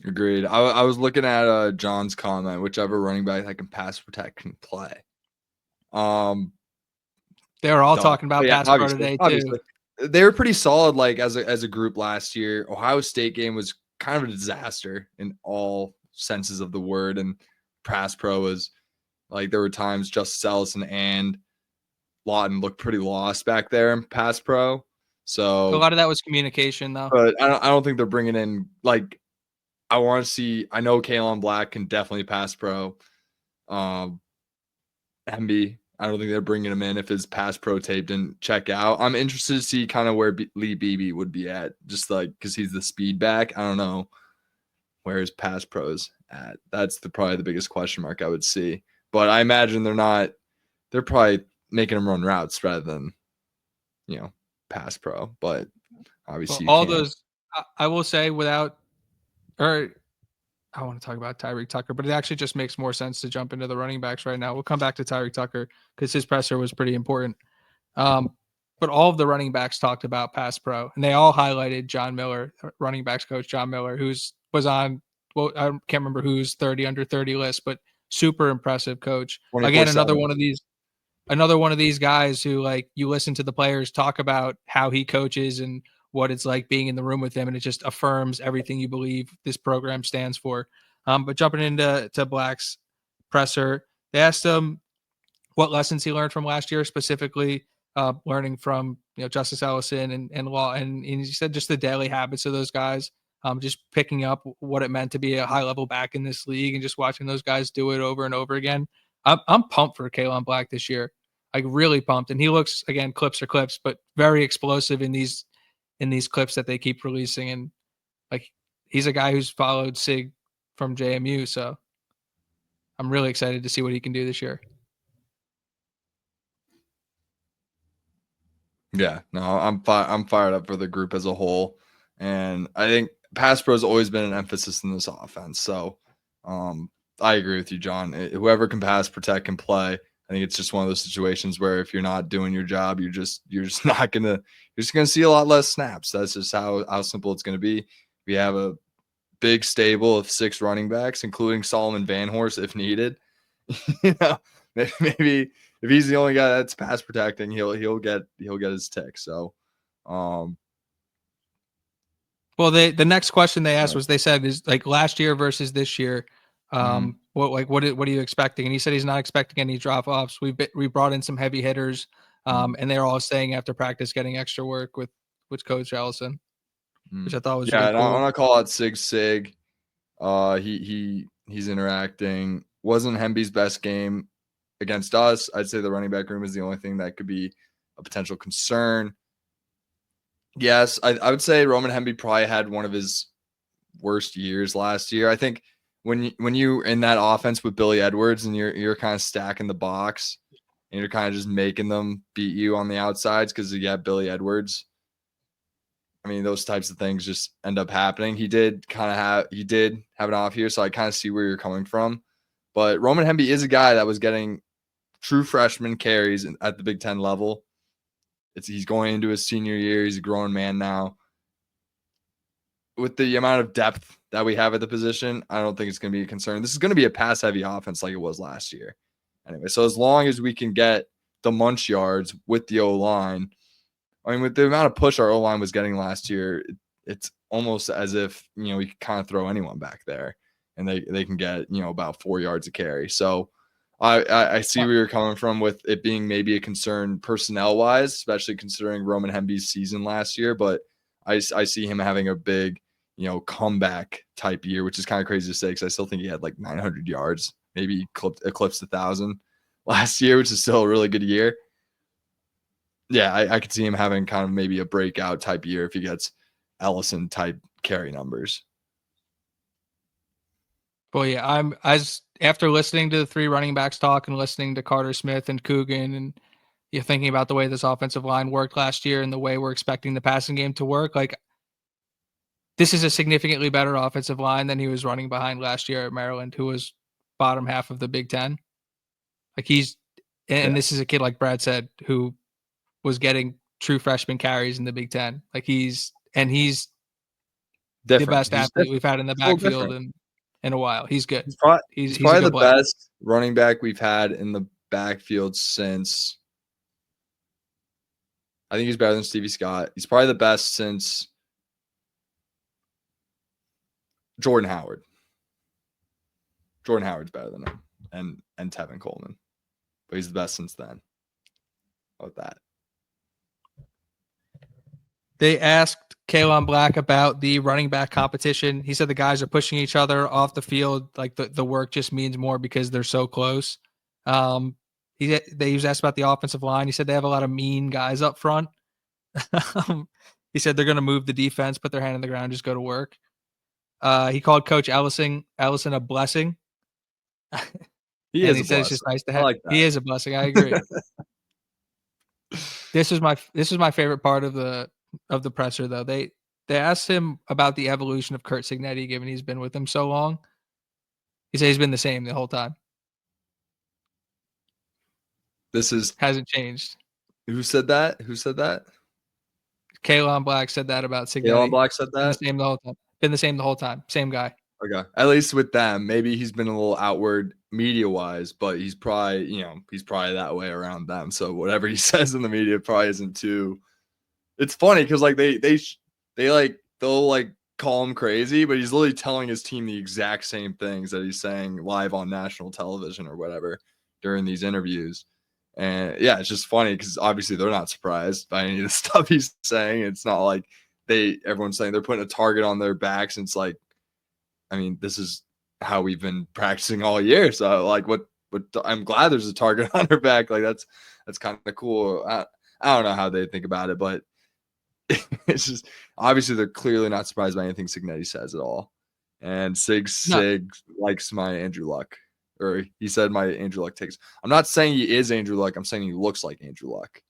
Agreed. I was looking at John's comment, whichever running back that can pass protect can play. They were all Duh. talking about Yeah, pass pro obviously, today too. obviously. They were pretty solid, like as a group last year. Ohio State game was kind of a disaster in all senses of the word, and pass pro was like there were times Justice Ellison and Lawton looked pretty lost back there in pass pro. A So, lot of that was communication, though. but I don't think they're bringing in like I want to see. I know Kaelon Black can definitely pass pro. Um, Hemby, I don't think they're bringing him in if his pass pro tape didn't check out. I'm interested to see kind of where Lee Beebe would be at, just like because he's the speed back. I don't know where his pass pros at. That's probably the biggest question mark I would see. But I imagine they're not. They're probably making him run routes rather than, pass pro. But Well, obviously you all can't. those, I will say, without, or I want to talk about Tyreek Tucker, but it actually just makes more sense to jump into the running backs right now. We'll come back to Tyreek Tucker because his presser was pretty important. But all of the running backs talked about pass pro, and they all highlighted John Miller, running backs coach John Miller, was on, well, I can't remember who's 30 under 30 list, but super impressive coach. Again, 24/7. another one of these guys who, like, you listen to the players talk about how he coaches and what it's like being in the room with him, and it just affirms everything you believe this program stands for. But jumping into Black's presser, they asked him what lessons he learned from last year, specifically learning from Justice Ellison and Law, and he said just the daily habits of those guys, just picking up what it meant to be a high level back in this league, and just watching those guys do it over and over again. I'm pumped for Kaelon Black this year, like really pumped, and he looks, again, clips are clips, but very explosive in these clips that they keep releasing, and like he's a guy who's followed Sig from JMU, so I'm really excited to see what he can do this year. Yeah, no, I'm fired up for the group as a whole, and I think pass pro has always been an emphasis in this offense. So, I agree with you, John. Whoever can pass, protect, can play. I think it's just one of those situations where if you're not doing your job, you're just not gonna you're just gonna see a lot less snaps. That's just how simple it's gonna be. We have a big stable of 6 running backs, including Solomon Van Horst if needed. you know, maybe if he's the only guy that's pass protecting, he'll get his tick. So, um, Well, the next question they asked was, they said, is like last year versus this year. What are you expecting? And he said he's not expecting any drop offs. We brought in some heavy hitters, and they're all staying after practice, getting extra work with Coach Ellison, which I thought was yeah, really and I cool. want to call out Sig. He's interacting. Wasn't Hemby's best game against us. I'd say the running back room is the only thing that could be a potential concern. Yes, I would say Roman Hemby probably had one of his worst years last year. I think when you in that offense with Billy Edwards and you're kind of stacking the box and you're kind of just making them beat you on the outsides because you got Billy Edwards. I mean, those types of things just end up happening. He did have an off year, so I kind of see where you're coming from. But Roman Hemby is a guy that was getting true freshman carries at the Big Ten level. He's going into his senior year. He's a grown man now. With the amount of depth that we have at the position, I don't think it's going to be a concern. This is going to be a pass-heavy offense like it was last year. Anyway, so as long as we can get the munch yards with the O-line, I mean, with the amount of push our O-line was getting last year, it's almost as if, we could kind of throw anyone back there and they can get, about 4 yards a carry. So I see where you're coming from with it being maybe a concern personnel-wise, especially considering Roman Hemby's season last year. But I see him having a big, comeback type year, which is kind of crazy to say because I still think he had like 900 yards, maybe eclipsed 1,000 last year, which is still a really good year. Yeah, I could see him having kind of maybe a breakout type year if he gets Ellison type carry numbers. Well, yeah, after listening to the 3 running backs talk and listening to Carter Smith and Coogan, and you're thinking about the way this offensive line worked last year and the way we're expecting the passing game to work, like, this is a significantly better offensive line than he was running behind last year at Maryland, who was bottom half of the Big Ten. Like this is a kid, like Brad said, who was getting true freshman carries in the Big Ten. Like he's different. best He's athlete we've had in the He's a little backfield different. in a while. He's good. He's He's a probably good the player. best running back we've had in the backfield since. I think he's better than Stevie Scott. He's probably the best since Jordan Howard. Jordan Howard's better than him, and Tevin Coleman, but he's the best since then. How about that? They asked Kaelon Black about the running back competition. He said the guys are pushing each other off the field. Like the work just means more because they're so close. He was asked about the offensive line. He said they have a lot of mean guys up front. He said they're going to move the defense, put their hand on the ground, just go to work. He called Coach Ellison a blessing. He said it's just nice to have. like that. He is a blessing. I agree. This is my favorite part of the presser, though. They asked him about the evolution of Curt Cignetti, given he's been with him so long. He said he's been the same the whole time. Hasn't changed. Who said that? Kaelon Black said that about Cignetti. Kaelon Black said that? Been the same the whole time. Same guy. Okay. At least with them. Maybe he's been a little outward media-wise, but he's probably that way around them. So whatever he says in the media probably isn't too. It's funny because like they'll like call him crazy, but he's literally telling his team the exact same things that he's saying live on national television or whatever during these interviews. And yeah, it's just funny because obviously they're not surprised by any of the stuff he's saying. It's not like everyone's saying they're putting a target on their backs. And it's like, I mean, this is how we've been practicing all year. So like what I'm glad there's a target on their back. Like that's kind of cool. I don't know how they think about it, but it's just obviously they're clearly not surprised by anything Cignetti says at all. And Sig likes my Andrew Luck. Or he said my Andrew Luck takes. I'm not saying he is Andrew Luck. I'm saying he looks like Andrew Luck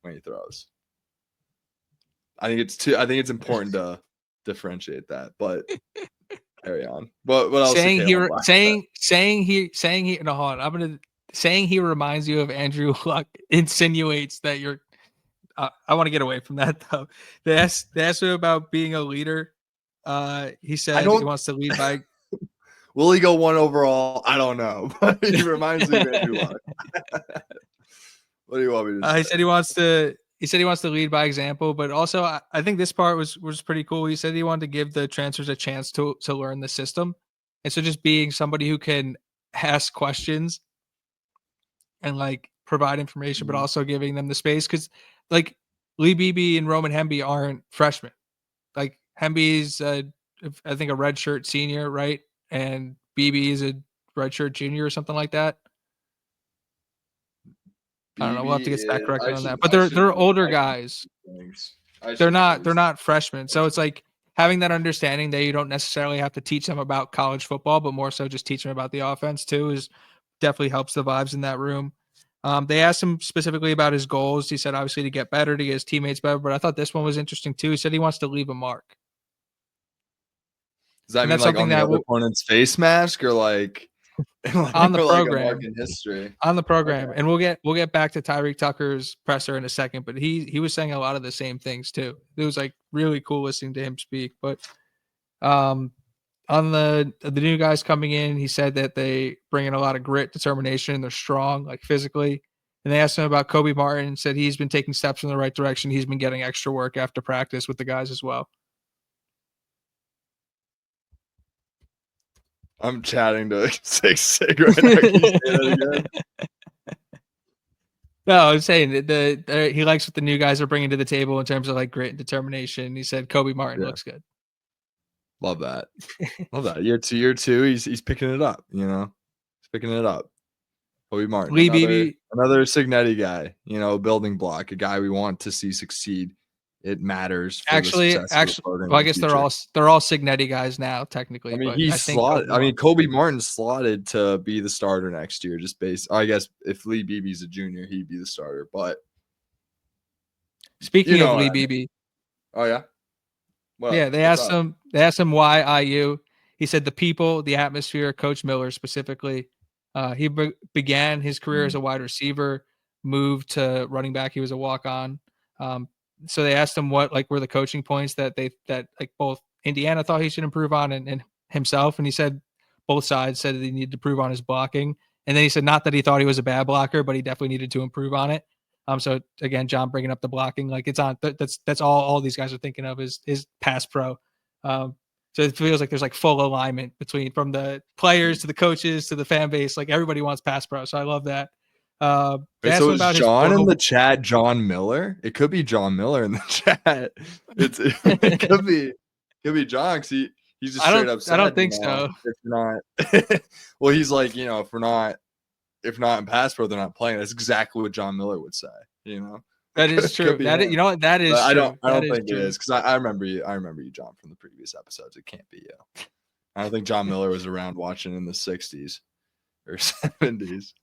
when he throws. I think it's important to differentiate that. But carry on. What else? Saying he reminds you of Andrew Luck insinuates that you're. I want to get away from that though. They asked him about being a leader. He said he wants to lead by. Will he go 1 overall? I don't know, but he reminds me of Andrew Luck. What do you want me to say? He said he wants to lead by example, but also I think this part was pretty cool. He said he wanted to give the transfers a chance to learn the system, and so just being somebody who can ask questions and like provide information, but also giving them the space because like Lee Beebe and Roman Hemby aren't freshmen. Like Hemby's I think a redshirt senior, right? And Beebe is a redshirt junior or something like that. I don't know. We'll have to get that corrected on that. But they're older guys. They're not freshmen. So it's like having that understanding that you don't necessarily have to teach them about college football, but more so just teach them about the offense too is definitely helps the vibes in that room. They asked him specifically about his goals. He said obviously to get better, to get his teammates better, but I thought this one was interesting too. He said he wants to leave a mark. Does that mean like on the other opponent's face mask or like on the program? Like in history. On the program. Okay. And we'll get back to Tyreek Tucker's presser in a second, but he was saying a lot of the same things too. It was like really cool listening to him speak. But on the new guys coming in, he said that they bring in a lot of grit, determination, they're strong, like physically. And they asked him about Kobe Martin, said he's been taking steps in the right direction. He's been getting extra work after practice with the guys as well. I'm chatting to Sig right now. Can you say that again? No, I'm saying he likes what the new guys are bringing to the table in terms of like grit and determination. He said Kobe Martin looks good. Love that. Love that. Year two, he's picking it up. You know, he's picking it up. Kobe Martin, Lee Beebe, another Cignetti guy. You know, building block, a guy we want to see succeed. It matters. Actually, well, I guess they're all Cignetti guys now, technically. I mean, he's slotted. I mean, Kobe Martin's slotted to be the starter next year, just based. I guess if Lee Beebe's a junior, he'd be the starter. But speaking of Lee Beebe, oh yeah, they asked him why IU. He said the people, the atmosphere. Coach Miller specifically. He began his career as a wide receiver, moved to running back. He was a walk-on. So they asked him what like were the coaching points that like both Indiana thought he should improve on and himself. And he said both sides said that he needed to improve on his blocking. And then he said not that he thought he was a bad blocker, but he definitely needed to improve on it. So again, John bringing up the blocking, like it's on. That's all these guys are thinking of is pass pro. So it feels like there's like full alignment between from the players to the coaches to the fan base. Like everybody wants pass pro. So I love that. They Wait, asked so him is about his John in portal. the chat John Miller? It could be John Miller in the chat. It could be John because he's just straight up I don't said, think so. if not, well, he's like, if not in pass pro, they're not playing. That's exactly what John Miller would say. That is true. That is, you know what? That is But true. I don't think it is because I remember you, John, from the previous episodes. It can't be you. I don't think John Miller was around watching in the 60s or 70s.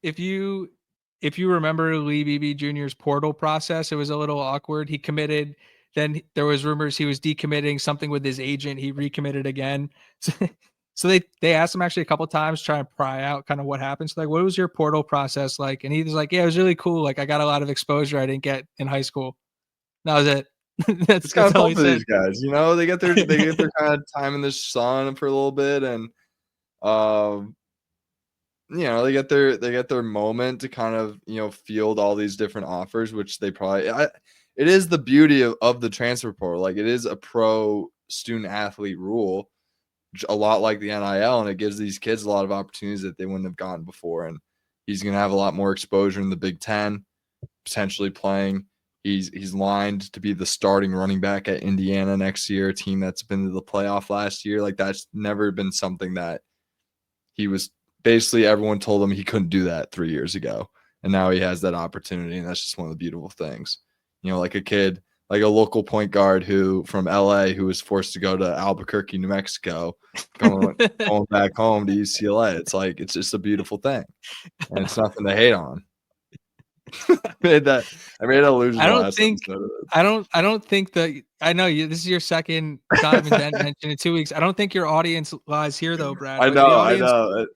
If you remember Lee Beebe Jr.'s portal process, it was a little awkward. He committed, then there was rumors he was decommitting something with his agent. He recommitted again. So they asked him actually a couple times, trying to pry out kind of what happened. So like, what was your portal process like? And he was like, yeah, it was really cool. Like I got a lot of exposure I didn't get in high school. That was it. It's kind of all fun he for said. these guys. They get their kind of time in the sun for a little bit, and they get their moment to kind of field all these different offers, which they probably. It is the beauty of the transfer portal. Like it is a pro student athlete rule, a lot like the NIL, and it gives these kids a lot of opportunities that they wouldn't have gotten before. And he's going to have a lot more exposure in the Big Ten, potentially playing. He's lined to be the starting running back at Indiana next year, a team that's been to the playoff last year. Like that's never been something that he was. Basically, everyone told him he couldn't do that 3 years ago, and now he has that opportunity, and that's just one of the beautiful things. Like a kid, like a local point guard from LA who was forced to go to Albuquerque, New Mexico, going back home to UCLA. It's just a beautiful thing, and it's nothing to hate on. I made that illusion. I don't think that I know you. This is your second time mentioned in 2 weeks. I don't think your audience lies here though, Brad. I Like, know. the audience,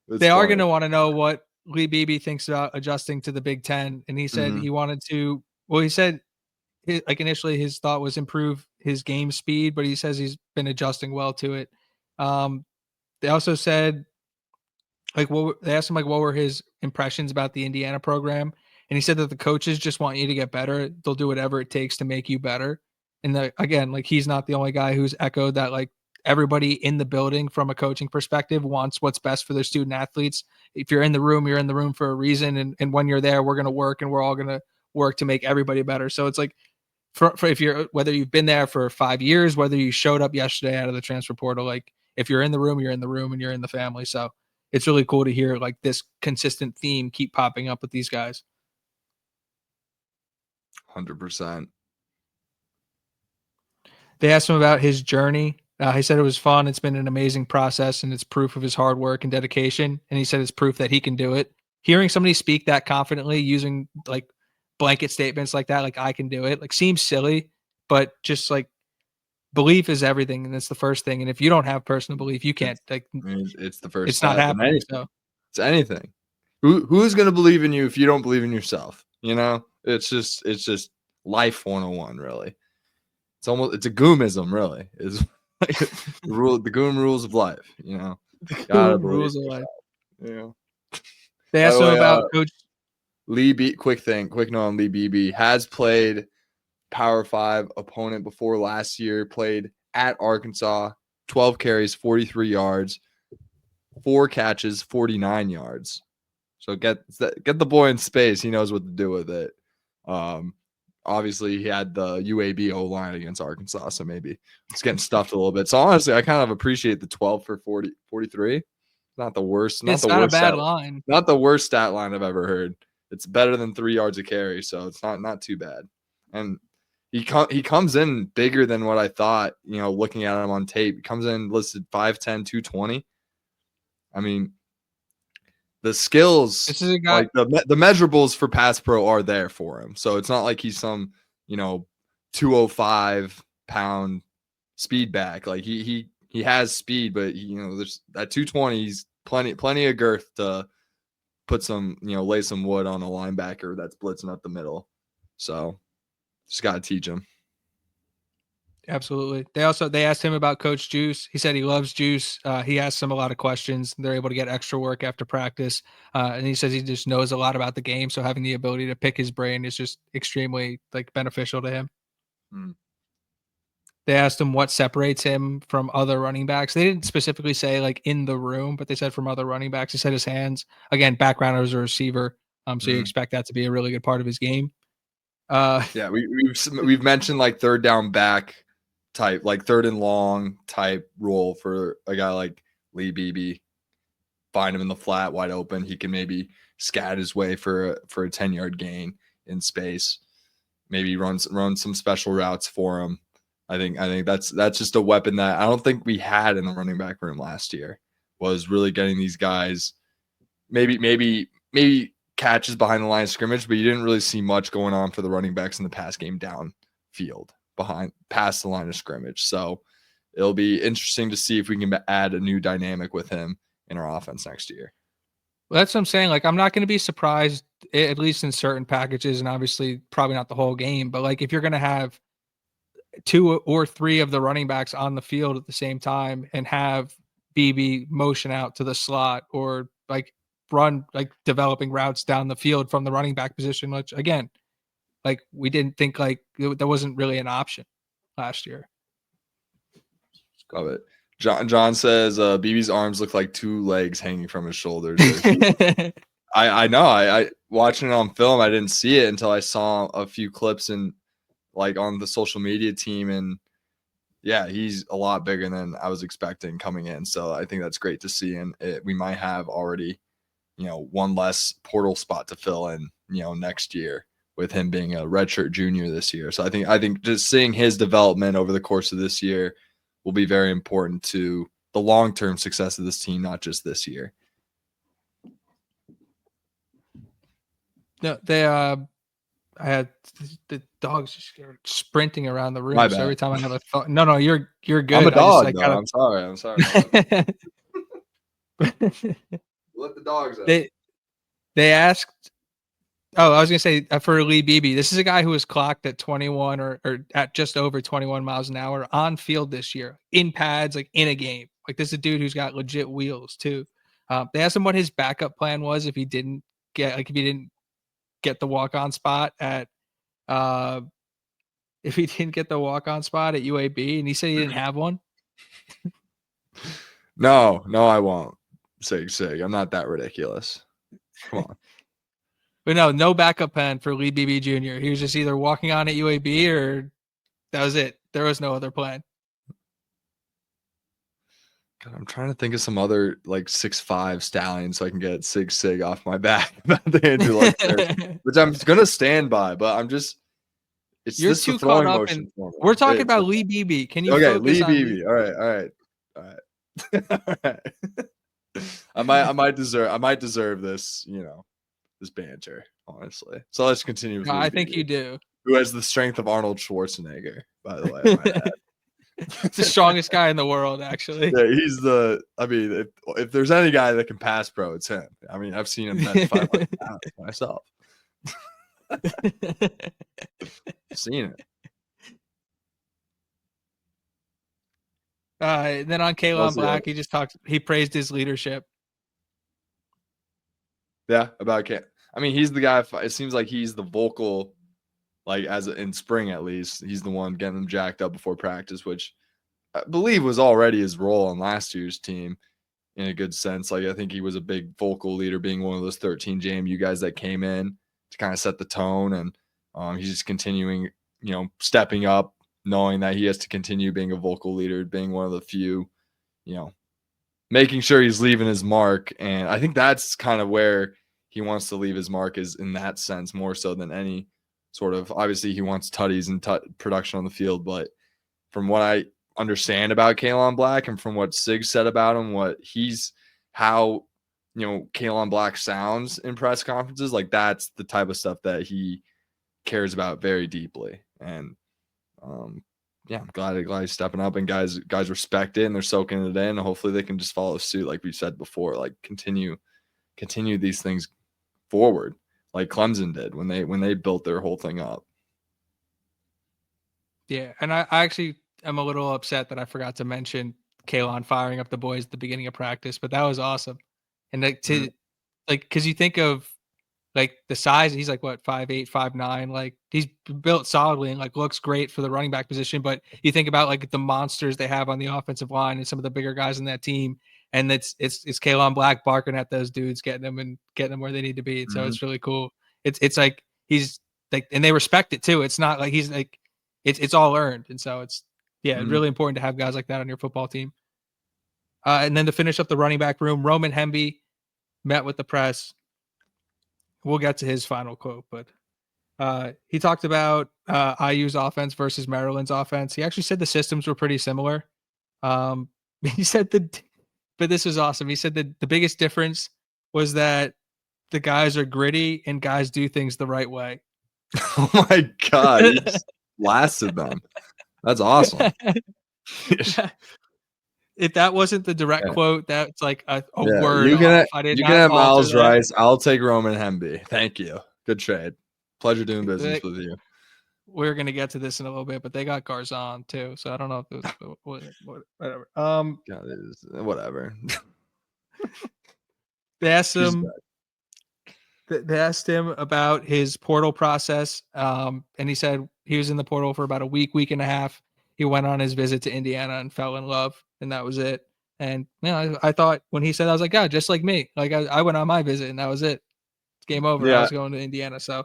they are funny. going to want to know what Lee Beebe thinks about adjusting to the Big Ten. And he said he wanted to. Well, he said initially his thought was improve his game speed, but he says he's been adjusting well to it. They also said they asked him what were his impressions about the Indiana program, and he said that the coaches just want you to get better. They'll do whatever it takes to make you better. And again, like he's not the only guy who's echoed that. Like everybody in the building, from a coaching perspective, wants what's best for their student athletes. If you're in the room, you're in the room for a reason, and when you're there, we're going to work, and we're all going to work to make everybody better. So it's like for if you're whether you've been there for 5 years, whether you showed up yesterday out of the transfer portal, like if you're in the room, you're in the room, and you're in the family. So it's really cool to hear like this consistent theme keep popping up with these guys. 100%. They asked him about his journey. He said it was fun. It's been an amazing process, and it's proof of his hard work and dedication. And he said it's proof that he can do it. Hearing somebody speak that confidently, using like blanket statements like that, like I can do it, like seems silly, but just like belief is everything, and that's the first thing. And if you don't have personal belief, you can't. It's the first. It's not happening. So it's anything. Who's going to believe in you if you don't believe in yourself? It's just life 101, really. It's a goomism, really. Is like the goom rules of life. Gotta believe rules of life. Yeah. They asked him about Coach Lee quick note on Lee Beebe has played Power 5 opponent before last year, played at Arkansas, 12 carries, 43 yards, 4 catches, 49 yards. So get the boy in space. He knows what to do with it. Obviously, he had the UAB O-line against Arkansas, so maybe it's getting stuffed a little bit. So honestly, I kind of appreciate the 12 for 43. Not the worst. It's not a bad line. Not the worst stat line I've ever heard. It's better than 3 yards a carry, so it's not too bad. And he comes in bigger than what I thought, looking at him on tape. He comes in listed 5'10", 220. I mean, the skills, This is a guy, like the measurables for pass pro are there for him. So it's not like he's some, 205-pound speed back. Like he has speed, but there's that 220, he's plenty of girth to put some, lay some wood on a linebacker that's blitzing up the middle. So just got to teach him. Absolutely. They asked him about Coach Juice. He said he loves Juice. He asks him a lot of questions. They're able to get extra work after practice, and he says he just knows a lot about the game. So having the ability to pick his brain is just extremely like beneficial to him. Mm. They asked him what separates him from other running backs. They didn't specifically say like in the room, but they said from other running backs. He said his hands. Again, background as a receiver, so you expect that to be a really good part of his game. Yeah, we've mentioned like third down back type, like third and long type role for a guy like Lee Beebe. Find him in the flat, wide open. He can maybe scat his way for a 10-yard gain in space. Maybe run some special routes for him. I think that's just a weapon that I don't think we had in the running back room last year. Was really getting these guys maybe catches behind the line of scrimmage, but you didn't really see much going on for the running backs in the pass game downfield past the line of scrimmage. So it'll be interesting to see if we can add a new dynamic with him in our offense next year. Well, that's what I'm saying. Like, I'm not going to be surprised, at least in certain packages, and obviously probably not the whole game. But like, if you're going to have 2 or 3 of the running backs on the field at the same time and have BB motion out to the slot or like run like developing routes down the field from the running back position, which again, like we didn't think like that wasn't really an option last year. Love it. John says BB's arms look like 2 legs hanging from his shoulders. I know. I watching it on film, I didn't see it until I saw a few clips and like on the social media team, and yeah, he's a lot bigger than I was expecting coming in. So I think that's great to see, and we might have already, one less portal spot to fill in, next year with him being a redshirt junior this year. So I think just seeing his development over the course of this year will be very important to the long-term success of this team, not just this year. No, I had the dogs just sprinting around the room. My so bad. every time I have a thought, no, you're good. I'm a dog, I'm sorry. Let the dogs out. They asked. Oh, I was gonna say for Lee Beebe, this is a guy who was clocked at 21 or at just over 21 miles an hour on field this year in pads, like in a game. Like this is a dude who's got legit wheels too. They asked him what his backup plan was if he didn't get the walk-on spot at UAB, and he said he didn't have one. No, I won't. Sig. I'm not that ridiculous. Come on. But no backup plan for Lee Beebe Jr. He was just either walking on at UAB or that was it. There was no other plan. God, I'm trying to think of some other like 6'5" stallions so I can get Sig off my back about the Andrew Luck, which I'm gonna stand by, but I'm just You're this too the throwing caught up motion in. for me. We're talking about Lee Beebe. Can you okay? Focus Lee on Beebe. All right. All right. I might deserve this, this banter, honestly. So let's continue with No, Lee I think Beebe, you do. who has the strength of Arnold Schwarzenegger, by the way. I might add. It's the strongest guy in the world, actually. Yeah, he's if there's any guy that can pass pro, it's him. I mean, I've seen him bench 500 pounds myself. Seen it. Then on Kaelon Black, he praised his leadership. Yeah, about Cam. I mean, he's the guy. It seems like he's the vocal, like in spring at least, he's the one getting them jacked up before practice, which I believe was already his role on last year's team in a good sense. Like I think he was a big vocal leader, being one of those 13 JMU guys that came in to kind of set the tone, and he's just continuing, stepping up, knowing that he has to continue being a vocal leader, being one of the few, making sure he's leaving his mark. And I think that's kind of where he wants to leave his mark, is in that sense, more so than any sort of, obviously he wants tutties and production on the field. But from what I understand about Kaelon Black and from what Sig said about him, how Kaelon Black sounds in press conferences, like that's the type of stuff that he cares about very deeply. And yeah, I'm glad he's stepping up, and guys respect it and they're soaking it in, and hopefully they can just follow suit, like we said before, like continue these things forward like Clemson did when they built their whole thing up. Yeah, and I actually am a little upset that I forgot to mention Kaelon firing up the boys at the beginning of practice, but that was awesome. And Mhm. because you think of like the size, he's like what 5'8", 5'9", like he's built solidly and like looks great for the running back position. But you think about like the monsters they have on the offensive line and some of the bigger guys in that team, and it's Kaelon Black barking at those dudes, getting them where they need to be. So Mhm. it's really cool. It's like he's like, and they respect it too. It's not like he's like it's all earned, and so it's Mhm. really important to have guys like that on your football team. And then to finish up the running back room, Roman Hemby met with the press. We'll get to his final quote, but he talked about IU's offense versus Maryland's offense. He actually said the systems were pretty similar. Um, he said but this was awesome. He said that the biggest difference was that the guys are gritty and guys do things the right way. Oh my god, he just blasted them. That's awesome. If that wasn't the direct Yeah, quote, that's like a yeah. word off. I did You can not have alter Miles that. Rice. I'll take Roman Hemby. Thank you. Good trade. Pleasure doing business with you. We're gonna get to this in a little bit, but they got Garzon too, so I don't know if it was whatever. God, it is, whatever. They asked She's him. They asked him about his portal process, and he said he was in the portal for about a week and a half. He went on his visit to Indiana and fell in love, and that was it. And I thought when he said, I was like, God, just like me. Like I went on my visit, and that was it. It's game over. I yeah, was going to Indiana, so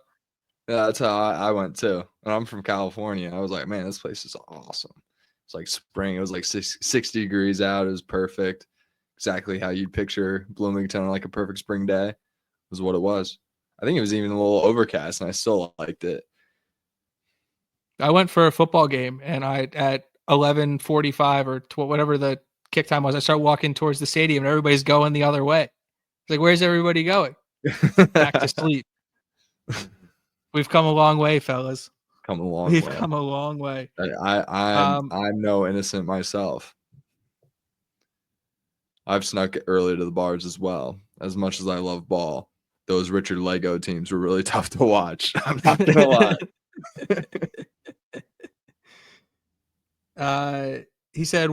yeah. That's how I went too. And I'm from California. I was like, man, this place is awesome. It's like spring. It was like 60 degrees out. It was perfect. Exactly how you'd picture Bloomington on like a perfect spring day was what it was. I think it was even a little overcast, and I still liked it. I went for a football game, and I at 11:45 or whatever the kick time was, I start walking towards the stadium, and everybody's going the other way. It's like, where's everybody going? Back to sleep. We've come a long way, fellas. Come a long We've way. come a long way. Um, I'm no innocent myself. I've snuck early to the bars as well. As much as I love ball, those Richard Lego teams were really tough to watch. I'm not gonna lie. uh, he said,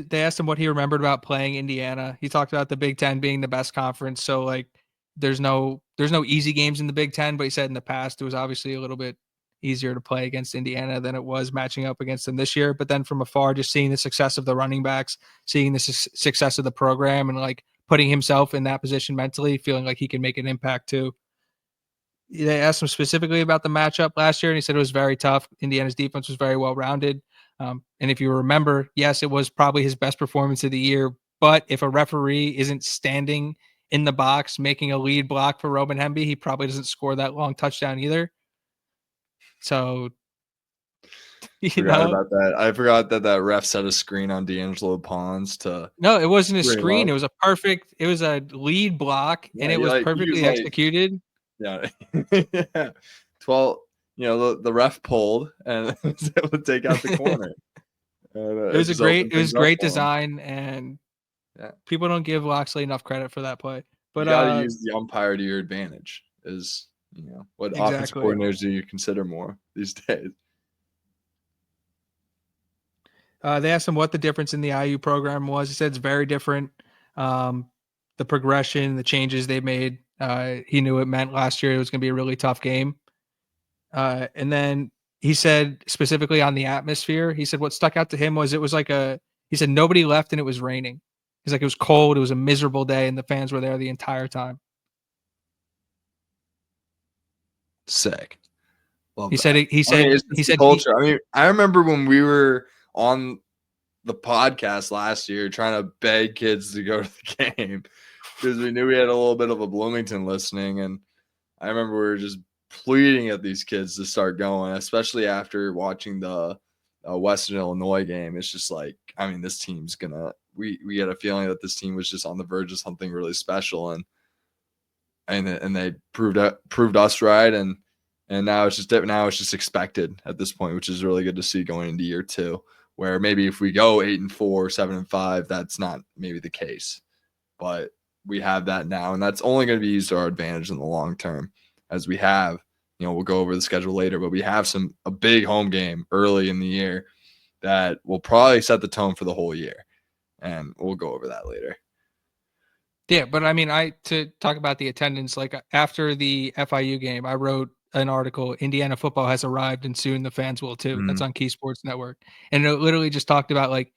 they asked him what he remembered about playing Indiana. He talked about the Big Ten being the best conference. So like, there's no easy games in the Big Ten, but he said in the past, it was obviously a little bit easier to play against Indiana than it was matching up against them this year. But then from afar, just seeing the success of the running backs, seeing the success of the program, and like putting himself in that position mentally, feeling like he can make an impact too. They asked him specifically about the matchup last year, and he said it was very tough. Indiana's defense was very well rounded. And if you remember, yes, it was probably his best performance of the year. But if a referee isn't standing in the box making a lead block for Roman Hemby, he probably doesn't score that long touchdown either. So, you Forgot know, about that. I forgot that ref set a screen on D'Angelo Pons to no, it wasn't a bring him screen. up. It was a lead block, and Yeah, it was he was perfectly like, executed. yeah, yeah. 12. The ref pulled and was able to take out the corner. And, it just opened It was things up great for him. design, and Yeah. people don't give Loxley enough credit for that play. You But got to use the umpire to your advantage. Is what offensive exactly. coordinators do you consider more these days? They asked him what the difference in the IU program was. He said it's very different. The progression, the changes they made, he knew it meant last year it was going to be a really tough game. And then he said specifically on the atmosphere, he said what stuck out to him was he said nobody left and it was raining. He's like, it was cold. It was a miserable day and the fans were there the entire time. Sick. Love He said, that. I mean, it's just the culture. I mean, I remember when we were on the podcast last year trying to beg kids to go to the game because we knew we had a little bit of a Bloomington listening. And I remember we were just pleading at these kids to start going, especially after watching the Western Illinois game. It's just like, I mean, this team's we had a feeling that this team was just on the verge of something really special. And they proved us right. And now it's just expected at this point, which is really good to see going into year 2, where maybe if we go 8-4, 7-5, that's not maybe the case, but we have that now, and that's only going to be used to our advantage in the long term, as we have, we'll go over the schedule later, but we have a big home game early in the year that will probably set the tone for the whole year. And we'll go over that later. Yeah, but I mean, to talk about the attendance, like after the FIU game, I wrote an article, Indiana football has arrived and soon the fans will too. That's on Key Sports Network. And it literally just talked about like,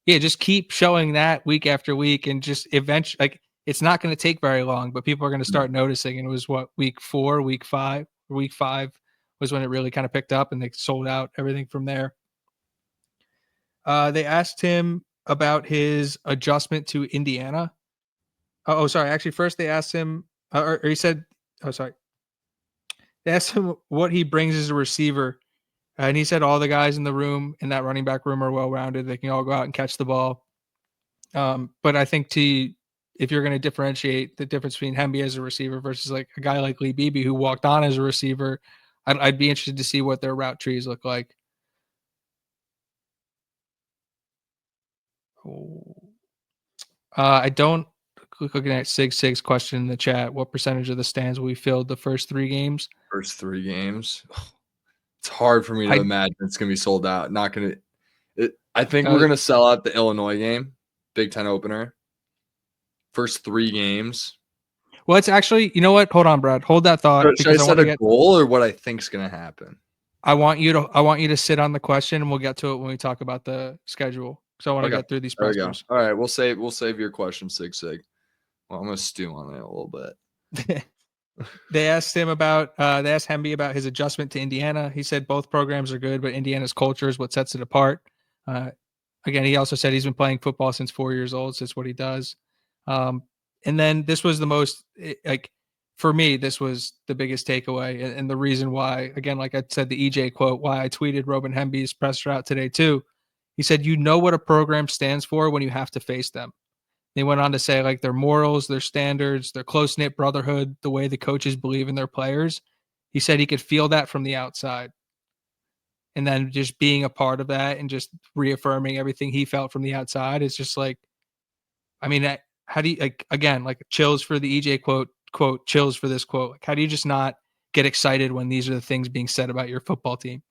yeah, just keep showing that week after week and just eventually, like, it's not going to take very long, but people are going to start noticing. And it was what, week 4, week 5 was when it really kind of picked up and they sold out everything from there. They asked him about his adjustment to Indiana. Oh, sorry. Actually, first they asked him, or he said, oh, sorry. They asked him what he brings as a receiver. And he said all the guys in the room, in that running back room, are well-rounded. They can all go out and catch the ball. But I think if you're going to differentiate the difference between Hemby as a receiver versus like a guy like Beebe who walked on as a receiver, I'd be interested to see what their route trees look like. I don't. Looking at Sig's question in the chat, what percentage of the stands will be filled the first 3 games? First 3 games. It's hard for me to imagine it's going to be sold out. Not going to. I think we're going to sell out the Illinois game, Big Ten opener. First 3 games. Well, it's actually, you know what? Hold on, Brad. Hold that thought. Should I set a goal or what I think's going to happen? I want you to sit on the question, and we'll get to it when we talk about the schedule. So I want to get through these pressers. All right, we'll save your question, Sig. Well, I'm gonna stew on it a little bit. They asked Hemby about his adjustment to Indiana. He said both programs are good, but Indiana's culture is what sets it apart. Again, he also said he's been playing football since 4 years old. So it's what he does. And then this was the most, for me, this was the biggest takeaway. And the reason why, again, like I said, the EJ quote, why I tweeted Roman Hemby's presser out today too. He said, you know what a program stands for when you have to face them. They went on to say like their morals, their standards, their close-knit brotherhood, the way the coaches believe in their players. He said he could feel that from the outside. And then just being a part of that and just reaffirming everything he felt from the outside is just like, I mean, how do you, like, again, like chills for the EJ quote, chills for this quote. Like, how do you just not get excited when these are the things being said about your football team?